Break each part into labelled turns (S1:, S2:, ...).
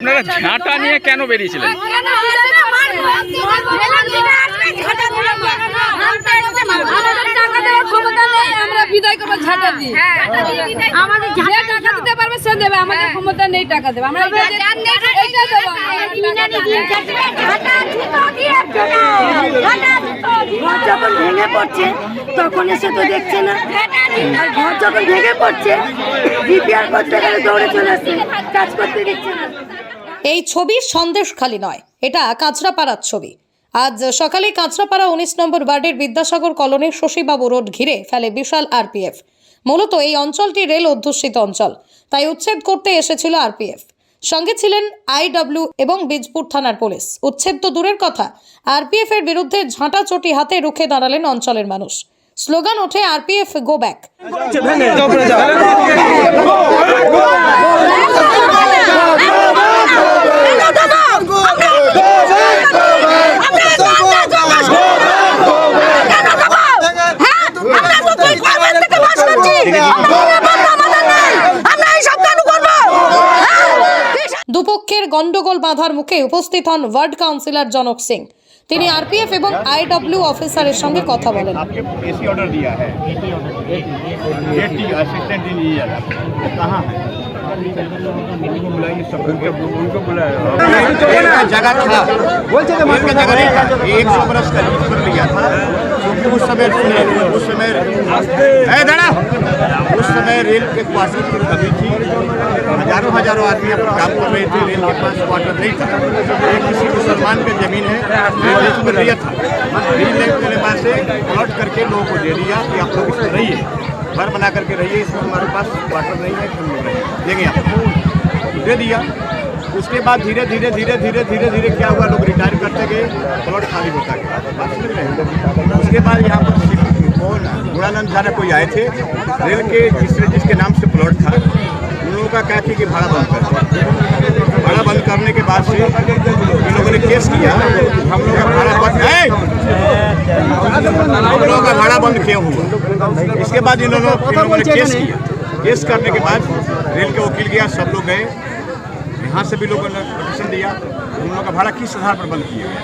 S1: আপনারা ঝাঁটা নিয়ে কেন বেরিয়েছিলেন?
S2: যখন ভেঙে পড়ছে তখন এসে তো দেখছে না, আর ঘর যখন ভেঙে পড়ছে রিপেয়ার করতে গেলে দৌড়ে চলে আসছে, কাজ করতে দিচ্ছে না।
S3: এই ছবি সন্দেশখালী নয়, এটা কাঁচরাপাড়ার ছবি। আজ সকালে কাঁচরাপাড়া 19 নম্বর ওয়ার্ডের বিদ্যাসাগর কলোনির শশীবাবু রোড ঘিরে ফেলে বিশাল আরপিএফ। মূলত এই অঞ্চলটি রেল অধ্যুষিত অঞ্চল, তাই উচ্ছেদ করতে এসেছিল আরপিএফ। সঙ্গে ছিলেন আইডব্লিউ এবং বীজপুর থানার পুলিশ। উচ্ছেদ তো দূরের কথা, আরপিএফ এর বিরুদ্ধে ঝাঁটাচটি হাতে রুখে দাঁড়ালেন অঞ্চলের মানুষ। স্লোগান ওঠে আরপিএফ গো ব্যাক। দুপক্ষের গন্ডগোল বাঁধার মুখে উপস্থিত হন ওয়ার্ড কাউন্সিলর জনক সিং। তিনি আরপিএফ এবং আইডব্লিউ অফিসারের সঙ্গে কথা বলেন।
S4: एसी ऑर्डर दिया है, एटी असिस्टेंट इंजीनियर कहाँ है? उनको बुलाइए, सब उनको बुलाया जगह था, बोलते थे जगह नहीं था। 100 बरस का लीज पर लिया था, क्योंकि उस समय उस समय रेल के क्वार्टर की कमी थी। हजारों आदमी अपना काम कर रहे थे, रेल के पास क्वार्टर नहीं था। एक किसी मुसलमान की जमीन है, रेल पर लिया था, रेल के बाद से प्लॉट करके लोगों को दे दिया कि आप लोग इसमें रहिए, घर बना करके रहिए, इसमें हमारे पास क्वार्टर नहीं है, हम लोग देंगे आपको, दे दिया। उसके बाद धीरे धीरे क्या हुआ, लोग रिटायर करते गए, प्लॉट खाली होता गया। उसके बाद यहाँ पर गुणानंद झाना कोई आए थे, रेल के जिसके नाम से प्लॉट था, उन लोगों का क्या थी कि भाड़ा बंद कर दिया। भाड़ा बंद करने के बाद से इन लोगों ने केस किया, हम लोगों का भाड़ा बंद क्यों हुआ। इसके बाद इन लोगों ने केस किया। केस करने के बाद रेल के वकील गया, सब लोग गए, यहाँ से भी लोगों ने पिटीशन दिया, उन लोगों का भाड़ा किस आधार पर बंद किया गया।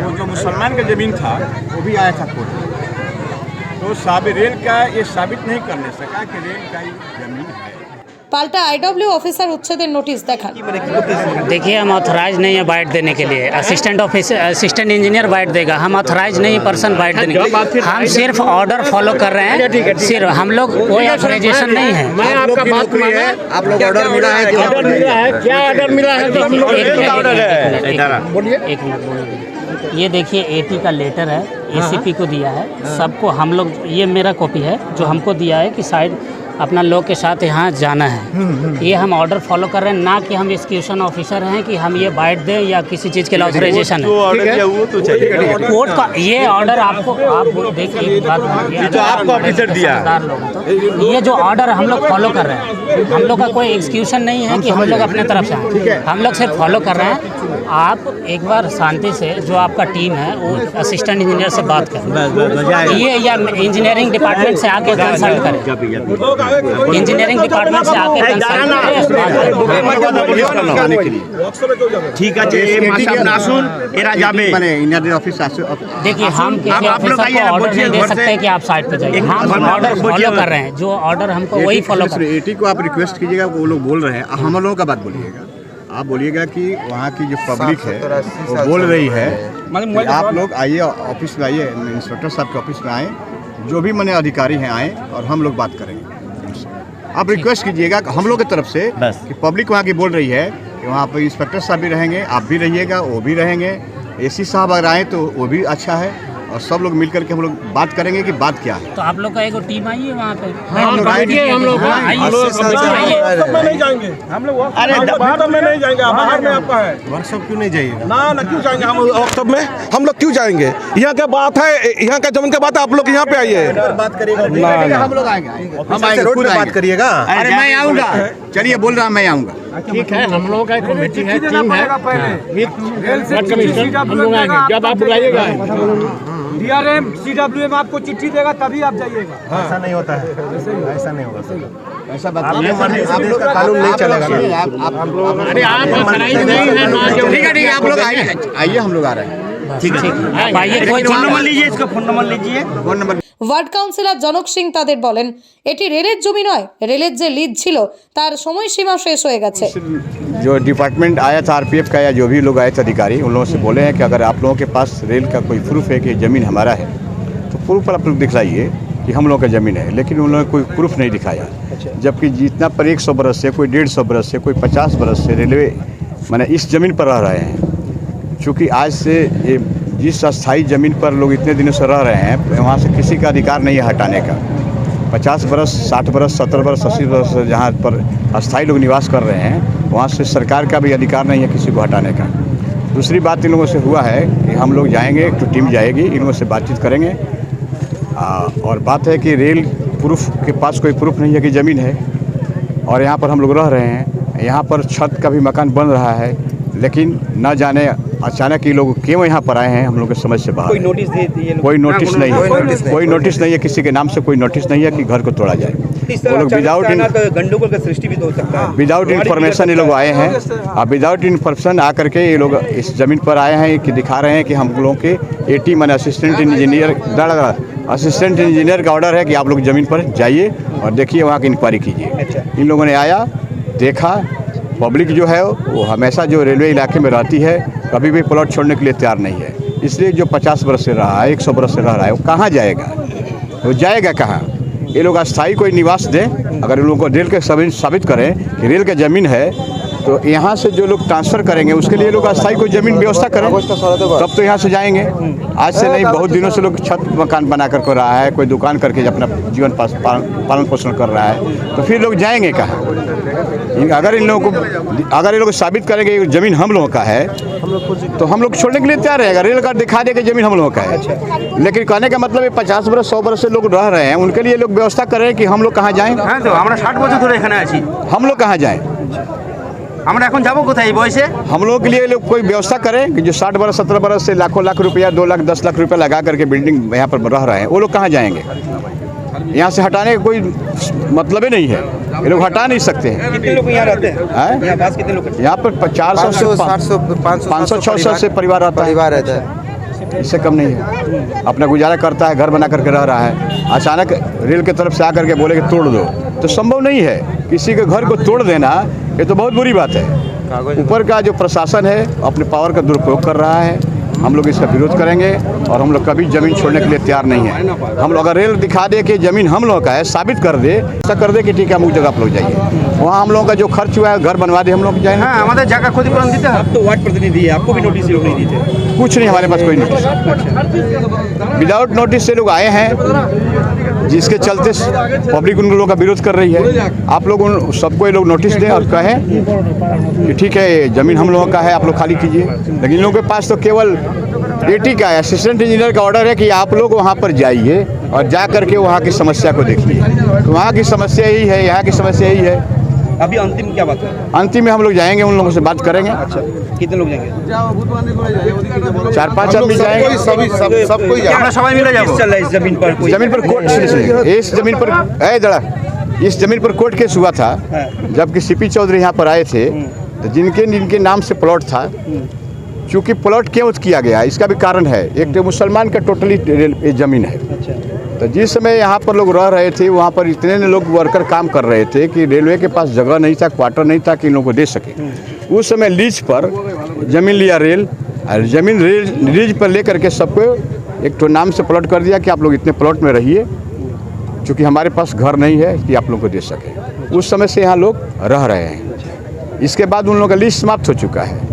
S4: वो जो मुसलमान का ज़मीन था वो भी आया था कोर्ट में, तो रेल का ये साबित नहीं करने सका कि रेल का ही जमीन है।
S3: पाल्टा आईडब्ल्यू ऑफिसर उच्छेद नोटिस देखा।
S5: देखिए, हम ऑथराइज नहीं है बाइट देने के लिए। असिस्टेंट इंजीनियर बाइट देगा, हम ऑथराइज नहीं पर्सन बाइट देने के लिए। हम सिर्फ ऑर्डर फॉलो कर रहे हैं, सिर्फ हम लोग कोई ऑथराइजेशन नहीं है।
S4: मैं आपका बात है, आप लोग ऑर्डर मिला है, क्या ऑर्डर मिला है?
S5: एक मिनट बोलिए। ये देखिए, एटी का लेटर है, एसीपी को दिया है सबको। हम लोग, ये मेरा कॉपी है जो हमको दिया है कि साइड अपना लोग के साथ यहाँ जाना है। ये हम ऑर्डर फॉलो कर रहे हैं, ना कि हम एक्जीक्यूशन ऑफिसर हैं कि हम ये बाइट दें या किसी चीज़ के लिए ऑथराइजेशन है। कोर्ट का ये ऑर्डर आपको, आप देखिए एक बात,
S4: जो आपको ऑफिसर दिया,
S5: ये जो ऑर्डर हम लोग फॉलो कर रहे हैं, हम लोग का कोई एक्जीक्यूशन नहीं है कि हम लोग अपने तरफ से आए, हम लोग सिर्फ फॉलो कर रहे हैं। आप एक बार शांति से, जो आपका टीम है वो असिस्टेंट इंजीनियर से बात करें, ये या इंजीनियरिंग डिपार्टमेंट से आके कंसल्ट करें, इंजीनियरिंग डिपार्टमेंट से आके कंसल्ट करें।
S4: ठीक है,
S5: देखिए, हम किसी ऑफिसर को ऑर्डर नहीं दे सकते कि आप साइड पे जाइए, हम ऑर्डर फॉलो कर रहे हैं, जो ऑर्डर हमको वही फॉलो कर रहे हैं।
S4: एटी को आप रिक्वेस्ट कीजिएगा, वो लोग बोल रहे हैं, हम लोगों का बात बोलिएगा। आप बोलिएगा कि वहाँ की जो पब्लिक है वो बोल रही है कि आप लोग आइए ऑफिस में, आइए इंस्पेक्टर साहब के ऑफिस में आए, जो भी मैंने अधिकारी हैं आए और हम लोग बात करेंगे। आप रिक्वेस्ट कीजिएगा हम लोग की तरफ से कि पब्लिक वहाँ की बोल रही है कि वहाँ पर इंस्पेक्टर साहब भी रहेंगे, आप भी रहिएगा, वो भी रहेंगे, एसी साहब अगर आए तो वो भी अच्छा है, और सब लोग मिलकर के हम लोग बात करेंगे कि बात क्या है।
S5: तो आप लोग का एक टीम आई है वहाँ पे?
S4: हम लोग नहीं जाएंगे, हम लोग
S6: अरे बाहर में नहीं जाएंगे, बाहर में आपका है
S4: वर्कशॉप क्यों नहीं जाइएगा?
S6: ना क्यों जाएंगे हम वर्कशॉप में? हम लोग क्यों जाएंगे? यहाँ का बात है, यहाँ का जमीन का बात है, आप लोग यहाँ पे आइए,
S4: बात करिएगा, हम लोग आएंगे, हम आएंगे, रोड पे बात करिएगा। अरे मैं आऊँगा, चलिए बोल रहा मैं आऊँगा।
S7: ठीक है, हम लोगों का एक कमेटी है, टीम है, हम लोग आएंगे जब आप बुलाइएगा।
S8: DRM CWM आपको चिट्ठी देगा तभी आप जाइएगा।
S4: ऐसा नहीं होता है, ऐसा नहीं होगा। ऐसा बताइए आप लोग का कानून नहीं चलेगा।
S7: अरे आप नहीं है ना,
S4: ठीक है आप लोग आइए हम लोग आ रहे हैं।
S5: ठीक है आइए, कोई
S7: फोन नंबर लीजिए, इसका फोन नंबर लीजिए।
S4: फोन नंबर
S3: ওয়ার্ড কাউন্সিলর জনক সিং তাদের বলেন, এটি রেলের জমি নয়, রেলের যে লিজ ছিল তার সময়সীমা শেষ হয়ে গেছে।
S4: जो डिपार्टमेंट आया था आरपीएफ का या जो भी लोग आए थे अधिकारी, उन लोगों से बोले हैं कि अगर आप लोगों के पास रेल का कोई प्रूफ है कि ज़मीन हमारा है तो प्रूफ पर आप लोग दिखलाइए कि हम लोगों का ज़मीन है। लेकिन उन लोगों ने कोई प्रूफ नहीं दिखाया। जबकि जितना पर 100 बरस से, कोई 150 बरस से, कोई 50 बरस से रेलवे मैंने इस ज़मीन पर रह रहे हैं। चूँकि आज से ये जिस अस्थाई ज़मीन पर लोग इतने दिनों से रह रहे हैं, वहाँ से किसी का अधिकार नहीं है हटाने का। 50 बरस, 60 बरस, 70 बरस, 80 बरस जहाँ पर अस्थाई लोग निवास कर रहे हैं, वहाँ से सरकार का भी अधिकार नहीं है किसी को हटाने का। दूसरी बात इन लोगों से हुआ है कि हम लोग जाएंगे, एक टीम जाएगी, इन लोगों से बातचीत करेंगे। और बात है कि रेल प्रूफ के पास कोई प्रूफ नहीं है कि ज़मीन है, और यहाँ पर हम लोग रह रहे हैं। यहाँ पर छत का भी मकान बन रहा है, लेकिन न जाने अचानक ये लोग क्यों यहाँ पर आए हैं, हम लोग के समझ से बाहर। कोई नोटिस दे दिए? कोई नोटिस नहीं है, कोई नोटिस नहीं है, किसी के नाम से कोई नोटिस नहीं है कि घर को तोड़ा जाए। वो लोग
S7: गंडोगल का सृष्टि भी हो सकता है।
S4: विदाउट इन्फॉर्मेशन ये लोग आए हैं। विदाउट इन्फॉर्मेशन आकर के ये लोग इस ज़मीन पर आए हैं कि दिखा रहे हैं कि हम लोगों के AT मैंने असिस्टेंट इंजीनियर का ऑर्डर है कि आप लोग ज़मीन पर जाइए और देखिए, वहाँ की इंक्वायरी कीजिए। इन लोगों ने आया, देखा। पब्लिक जो है वो हमेशा जो रेलवे इलाके में रहती है कभी भी प्लॉट छोड़ने के लिए तैयार नहीं है। इसलिए जो 50 बरस से रहा है, 100 बरस से रह रहा है, वो कहाँ जाएगा? वो जाएगा कहाँ? ये लोग अस्थाई कोई निवास दें। अगर इन लोगों को रेल के साबित करें कि रेल का ज़मीन है, तो यहाँ से जो लोग ट्रांसफ़र करेंगे उसके लिए लोग अस्थाई कोई ज़मीन व्यवस्था करें, तब तो यहाँ से जाएंगे। आज से नहीं, बहुत दिनों से लोग छत मकान बना कर रहा है, कोई दुकान करके अपना जीवन पालन पोषण कर रहा है, तो फिर लोग जाएंगे कहाँ? अगर इन लोगों को साबित करेंगे कि ज़मीन हम लोगों का है, तो हम लोग छोड़ने के लिए तैयार है। अगर रेल कार्ड दिखा दे कि ज़मीन हम लोगों का है। लेकिन कहने का मतलब है 50 बरस 100 बरस से लोग रह रहे हैं, उनके लिए लोग व्यवस्था करें कि हम लोग कहाँ जाएँ।
S7: हाँ, तो हमारा 60 বছর ধরে এখানে আছি,
S4: हम लोग कहाँ जाएँ?
S7: আমরা এখন যাবো কোথায় এই বয়সে?
S4: हम लोगों के लिए लोग कोई व्यवस्था करें कि जो 60 बरस 17 बरस से लाखों लाख रुपया, 2 लाख 10 लाख रुपया लगा करके बिल्डिंग यहाँ पर रह रहे हैं, वो लोग कहाँ जाएंगे? यहाँ से हटाने का कोई मतलब ही नहीं है। ये लोग हटा नहीं सकते हैं।
S7: कितने लोग यहाँ रहते हैं? यहाँ पास कितने लोग?
S4: यहाँ पर 400 से 500-600 से परिवार रहता है। इससे कम नहीं है। अपना गुजारा करता है, घर बना करके रह रहा है। अचानक रेल की तरफ से आकर के बोले कि तोड़ दो, तो संभव नहीं है। किसी के घर को तोड़ देना ये तो बहुत बुरी बात है। ऊपर का जो प्रशासन है अपने पावर का दुरुपयोग कर रहा है। हम लोग इसका विरोध करेंगे और हम लोग कभी ज़मीन छोड़ने के लिए तैयार नहीं है। हम लोग अगर रेल दिखा दे कि ज़मीन हम लोगों का है, साबित कर दे, ऐसा कर दे कि ठीक है हम उस जगह आप लोग जाइए, वहाँ हम लोगों का जो खर्च हुआ है घर बनवा दे, हम लोग जाएंगे।
S7: हाँ, हमारे जगह क्षतिपूरण देते हैं। आप तो वार्ड प्रतिनिधि है, आपको भी नोटिस लोग नहीं देते?
S4: कुछ नहीं, हमारे पास कोई नोटिस। विदाउट नोटिस से लोग आए हैं, जिसके चलते पब्लिक उन लोगों का विरोध कर रही है। आप लोग उन सबको ये लोग नोटिस दें और कहें कि ठीक है ज़मीन हम लोगों का है, आप लोग खाली कीजिए। लेकिन इन लोगों के पास तो केवल AT का है, असिस्टेंट इंजीनियर का ऑर्डर है कि आप लोग वहाँ पर जाइए और जा करके वहाँ की समस्या को देखिए। तो वहाँ की समस्या यही है, यहाँ की समस्या यही है।
S7: अभी अंतिम क्या बात है?
S4: अंतिम में हम लोग जाएंगे, उन लोगों से बात करेंगे।
S7: अच्छा, कितने लोग जाएंगे?
S4: 4-5 आदमी जाएंगे।
S7: আমরা সবাই মিলে যাব। चल इस जमीन पर कोई
S4: ज़मीन पर कोर्ट इस ज़मीन पर इस ज़मीन पर कोर्ट केस हुआ था। जबकि CP चौधरी यहाँ पर आए थे, तो जिनके नाम से प्लॉट था, चूँकि प्लॉट क्यों किया गया इसका भी कारण है। एक तो मुसलमान का टोटली ज़मीन है। तो जिस समय यहाँ पर लोग रह रहे थे, वहाँ पर इतने लोग वर्कर काम कर रहे थे कि रेलवे के पास जगह नहीं था, क्वार्टर नहीं था कि इन लोगों को दे सके। उस समय लीज पर ज़मीन लिया रेल, और ज़मीन लीज पर ले करके सबको एक तो नाम से प्लॉट कर दिया कि आप लोग इतने प्लॉट में रहिए, चूँकि हमारे पास घर नहीं है कि आप लोग को दे सके। उस समय से यहाँ लोग रह रहे हैं। इसके बाद उन लोगों का लीज समाप्त हो चुका है।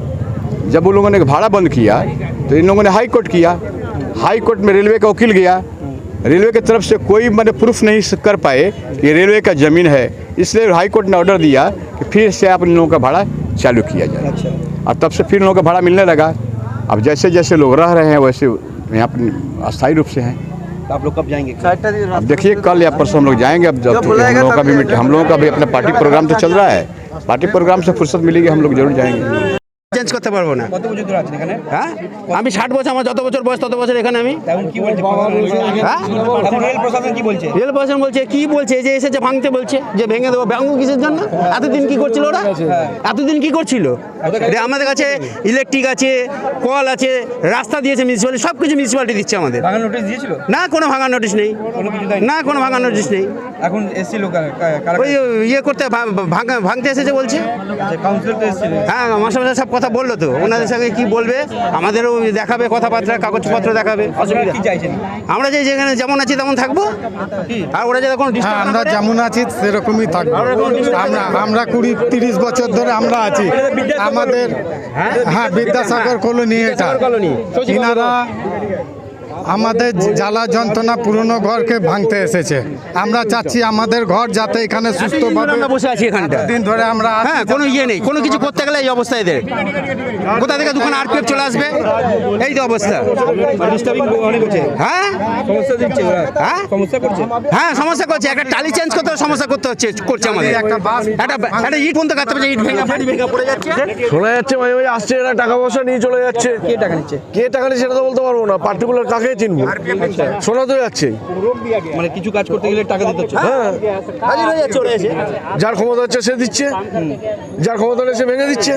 S4: जब उन लोगों ने भाड़ा बंद किया तो इन लोगों ने हाई कोर्ट किया। हाई कोर्ट में रेलवे का वकील गया, रेलवे की तरफ से कोई मैंने प्रूफ नहीं कर पाए कि रेलवे का ज़मीन है। इसलिए हाई कोर्ट ने ऑर्डर दिया कि फिर से आप इन लोगों का भाड़ा चालू किया जाए। और तब से फिर इन लोगों का भाड़ा मिलने लगा। अब जैसे जैसे लोग रह रहे हैं वैसे यहाँ पर अस्थायी रूप से हैं।
S7: आप लोग कब जाएंगे?
S4: अब देखिए कल या परसों हम लोग जाएंगे। अब जब हम लोगों का भी अपना पार्टी प्रोग्राम तो चल रहा है, पार्टी प्रोग्राम से फुर्सत मिलेगी हम लोग जरूर जाएंगे।
S8: চেঞ্জ করতে পারবো না।
S7: কত বছর ধরে আছেন এখানে?
S8: হ্যাঁ, আমি 60 বছর, আমার যত বছর বয়স তত বছর এখানে আমি।
S7: এখন কি বলছে
S8: হ্যাঁ,
S7: এখন রেল প্রশাসন কি বলছে?
S8: রেল প্রশাসন বলছে কি বলছে, যে এসেছে ভাঙতে বলছে, যে ভেঙে দেবো। ভাঙবো কিসের জন্য? এতদিন কি করছিল ওরা? এতদিন কি করছিল? আমাদের কাছে ইলেকট্রিক আছে, কল আছে, রাস্তা দিয়েছে মিউনিসিপ্যালিটি, সব কিছু মিউনিসিপ্যালিটি দিচ্ছে আমাদের।
S7: ভাঙার নোটিশ দিয়েছিল?
S8: না, কোনো ভাঙার নোটিশ নেই,
S7: কোনো কিছু দেয়নি?
S8: না কোনো ভাঙার নোটিশ নেই।
S7: এখন এসছিল কারা?
S8: ওই ইয়ে করতে ভাঙতে এসেছে বলছে।
S7: কাউন্সিলর তো এসছিল?
S8: হ্যাঁ, মাসে মাসে সব কথা বললো তো, ওনাদের সঙ্গে কি বলবে, আমাদেরও দেখাবে কথাবার্তা, কাগজপত্র দেখাবে, অসুবিধা
S7: কি চাইছেন?
S8: আমরা যে যেখানে যেমন আছি তেমন থাকবো, আর ওরা যাতে কোনো ডিস্টার্ব
S9: আমরা যেমন আছি সেরকমই থাকবো। আমরা 20-30 বছর ধরে আমরা আছি। আমাদের হ্যাঁ, বিদ্যাসাগর কলোনি এটা। কিনারা আমাদের জ্বালা যন্ত্রণা পুরনো ঘরকে ভাঙতে এসেছে। আমরা চাচ্ছি আমাদের ঘর যাতে এখানে সুস্থভাবে
S8: আমরা বসে আছি এখানটা
S9: দিন ধরে আমরা আছি।
S8: হ্যাঁ, কোনো ইয়ে নেই, কোনো কিছু করতে গেলে এই অবস্থা এদের। কোথা থেকে দোকানে আরপিএফ চলে আসবে, এই তো অবস্থা।
S7: ডিস্টার্বিং অনেক হচ্ছে।
S8: হ্যাঁ,
S7: সমস্যা দিচ্ছে ওরা?
S8: হ্যাঁ,
S7: সমস্যা করছে?
S8: হ্যাঁ, সমস্যা করছে। একটা টালি চেঞ্জ করতে সমস্যা করছে আমাদের। একটা ইট পর্যন্ত কাটতে পারছে, ইট ভেঙে পড়ে যাচ্ছে।
S6: শোনা যাচ্ছে মাঝে মাঝে আসছে, এরা টাকা পয়সা নিয়ে চলে যাচ্ছে।
S7: কে টাকা নিচ্ছে?
S6: কে টাকা নিচ্ছে সেটা তো বলতে পারবো না, পার্টিকুলার কাকে চিনবো, শোনা তো যাচ্ছে।
S7: মানে কিছু কাজ করতে গেলে টাকা দিতে হচ্ছে?
S6: হ্যাঁ,
S8: হাজির হয়ে যাচ্ছে ওরা এসে।
S6: যার ক্ষমতা হচ্ছে সে দিচ্ছে, যার ক্ষমতা নেই সে ভেঙে দিচ্ছে।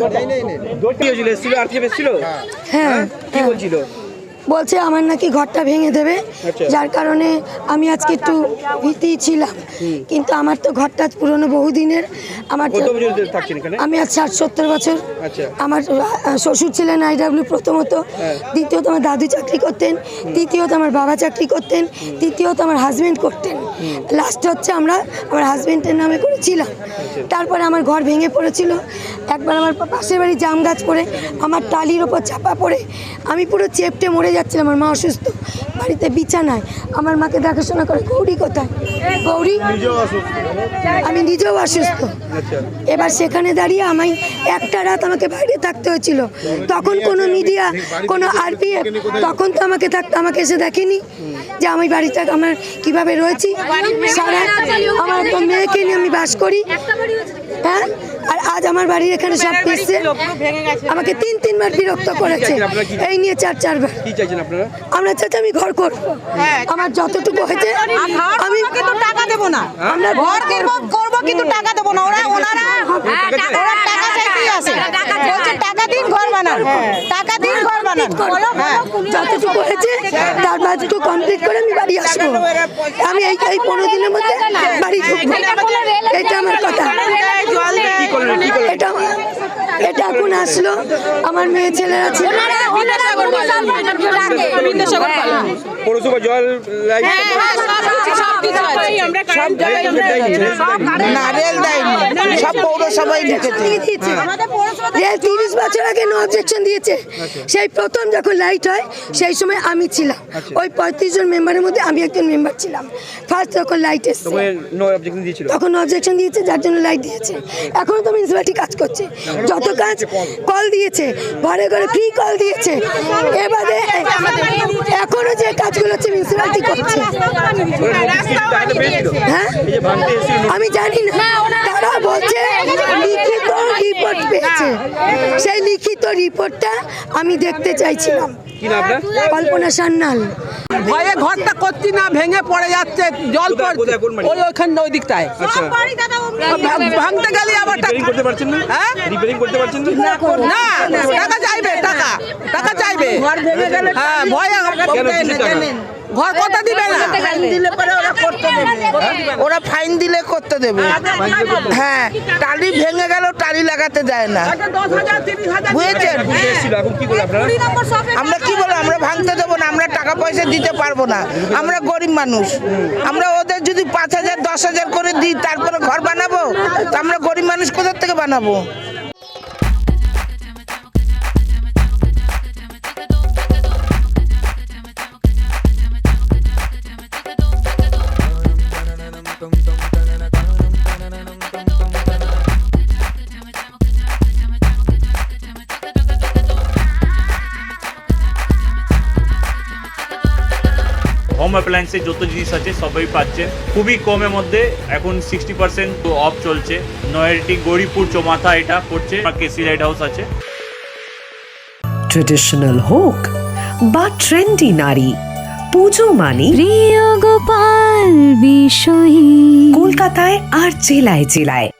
S7: কি হয়েছিল? এসছিল, আরপিএফ এসছিল?
S2: হ্যাঁ,
S7: কি বলছিল?
S2: বলছে আমার নাকি ঘরটা ভেঙে দেবে, যার কারণে আমি আজকে একটু ভীতি ছিলাম। কিন্তু আমার তো ঘরটা পুরনো বহুদিনের। আমার
S7: কত বছর ধরে থাকছেন এখানে?
S2: আমি আজ 60-70 বছর।
S7: আচ্ছা।
S2: আমার শ্বশুর ছিলেন আইডব্লিউ প্রথমত, দ্বিতীয়ত আমার দাদু চাকরি করতেন, তৃতীয়ত আমার বাবা চাকরি করতেন, তৃতীয়ত আমার হাজব্যান্ড করতেন, লাস্টে হচ্ছে আমার হাজব্যান্ডের নামে করেছিলাম। তারপরে আমার ঘর ভেঙে পড়েছিল। একবার আমার পাশের বাড়ি জাম গাছ পড়ে আমার টালির ওপর চাপা পড়ে আমি পুরো চেপটে মরে যাচ্ছিলাম। আমার মা অসুস্থ, বাড়িতে বিছানায়। আমার মাকে দেখাশোনা করে গৌরী কোথায়? গৌরী, আমি নিজেও অসুস্থ। এবার সেখানে দাঁড়িয়ে আমি একটা রাত আমাকে বাইরে থাকতে হয়েছিল। তখন কোনো মিডিয়া, কোনো আরপিএফ তখন তো আমাকে এসে দেখেনি যে আমি বাড়িটা আমার কিভাবে রয়েছি। সারা আমার একটা মেয়েকে নিয়ে আমি বাস করি। হ্যাঁ, আর আজ আমার বাড়ির এখানে সব এসছে, আমাকে 3-3 বার বিরক্ত করেছে, এই নিয়ে 4-4 বার।
S7: কি চাইছেন আপনারা?
S2: আমরা চাচ্ছি আমি ঘর করবো, আমার যতটুকু হয়েছে আমি
S10: কিন্তু টাকা দেবো না। আমরা ঘর করবো কিন্তু টাকা দেবো না। ওনারা টাকা চাইতেই আসে, বলছে টাকা দিন ঘর বানান, টাকা দিন ঘর বানান।
S2: যতটুকু হয়েছে তার বাদটুকু কমপ্লিট করে আমি বাড়ি আসবো। আমি এই 15 দিনের মধ্যে বাড়ি ঢুকবো, এটা আমার কথা। এটা এখন আসলো, আমার মেয়ে ছেলেরা ছিল।
S7: পৌরসভা জল লাইট
S10: না, রেল দেয়নি, সব পৌরসভায় ঢুকেছে।
S2: রেল 30 বছর আগে নো অবজেকশন দিয়েছে। সেই প্রথম যখন লাইট হয় সেই সময় আমি ছিলাম, ওই 35 জন মেম্বারের মধ্যে আমি একজন মেম্বার ছিলাম। ফার্স্ট যখন লাইট এসছে
S7: নো অবজেকশন দিয়েছিল,
S2: তখন অবজেকশন দিয়েছে, যার জন্য লাইট দিয়েছে। এখনো তো মিউনিসিপ্যালিটি কাজ করছে, যত কাজ কল দিয়েছে, ঘরে ঘরে ফ্রি কল দিয়েছে। এবারে এখনো যে কাজগুলো হচ্ছে মিউনিসিপ্যালিটি করছে। হ্যাঁ, আমি জানি না, তারা বলছে লিখিত রিপোর্ট পেয়েছে। সেই লিখিত রিপোর্টটা আমি দেখতে চাইছিলাম। কল্পনা সান্যাল।
S10: ভয়ে ঘরটা করছি না, ভেঙে পড়ে যাচ্ছে, জল পড়ছে ওইখানে, ওই দিকটায় ভাঙতে গেলে আবার
S7: করতে পারছেন না?
S10: হ্যাঁ,
S7: রিপেয়ারিং করতে পারছেন না?
S10: না, টাকা চাইবে, টাকা চাইবে। ঘর ভেঙে গেলে হ্যাঁ, ভয়ে ঘর কথা দিবে না, ফাইন দিলে পরে ওরা করতে দেবে, ওরা ফাইন দিলে করতে দেবে। হ্যাঁ, টালি ভেঙে গেল, টালি লাগাতে দেয় না, বুঝেছেন?
S7: এখন কি করবে আপনারা?
S10: আমরা কি বলবো, আমরা ভাঙতে দেবো না, আমরা টাকা পয়সা দিতে পারবো না, আমরা গরিব মানুষ। আমরা ওদের যদি 5,000-10,000 করে দিই তারপরে ঘর বানাবো, তো আমরা গরিব মানুষ কোথা থেকে বানাবো?
S11: হোম অ্যাপ্লায়েন্সে যত জিনিস আছে সবই পাচ্ছেন খুবই কমের মধ্যে। এখন 60% অফ চলছে। নয়ারটি গৌরীপুর চৌমাথা এটা পড়ছে, কেসি লাইট হাউস আছে।
S12: ট্রেডিশনাল হোক বা ট্রেন্ডি নারী, পুজো মানে
S13: প্রিয় গোপাল বিষয়ী
S12: কলকাতায় আর জেলায় জেলায়।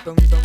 S14: Dum dum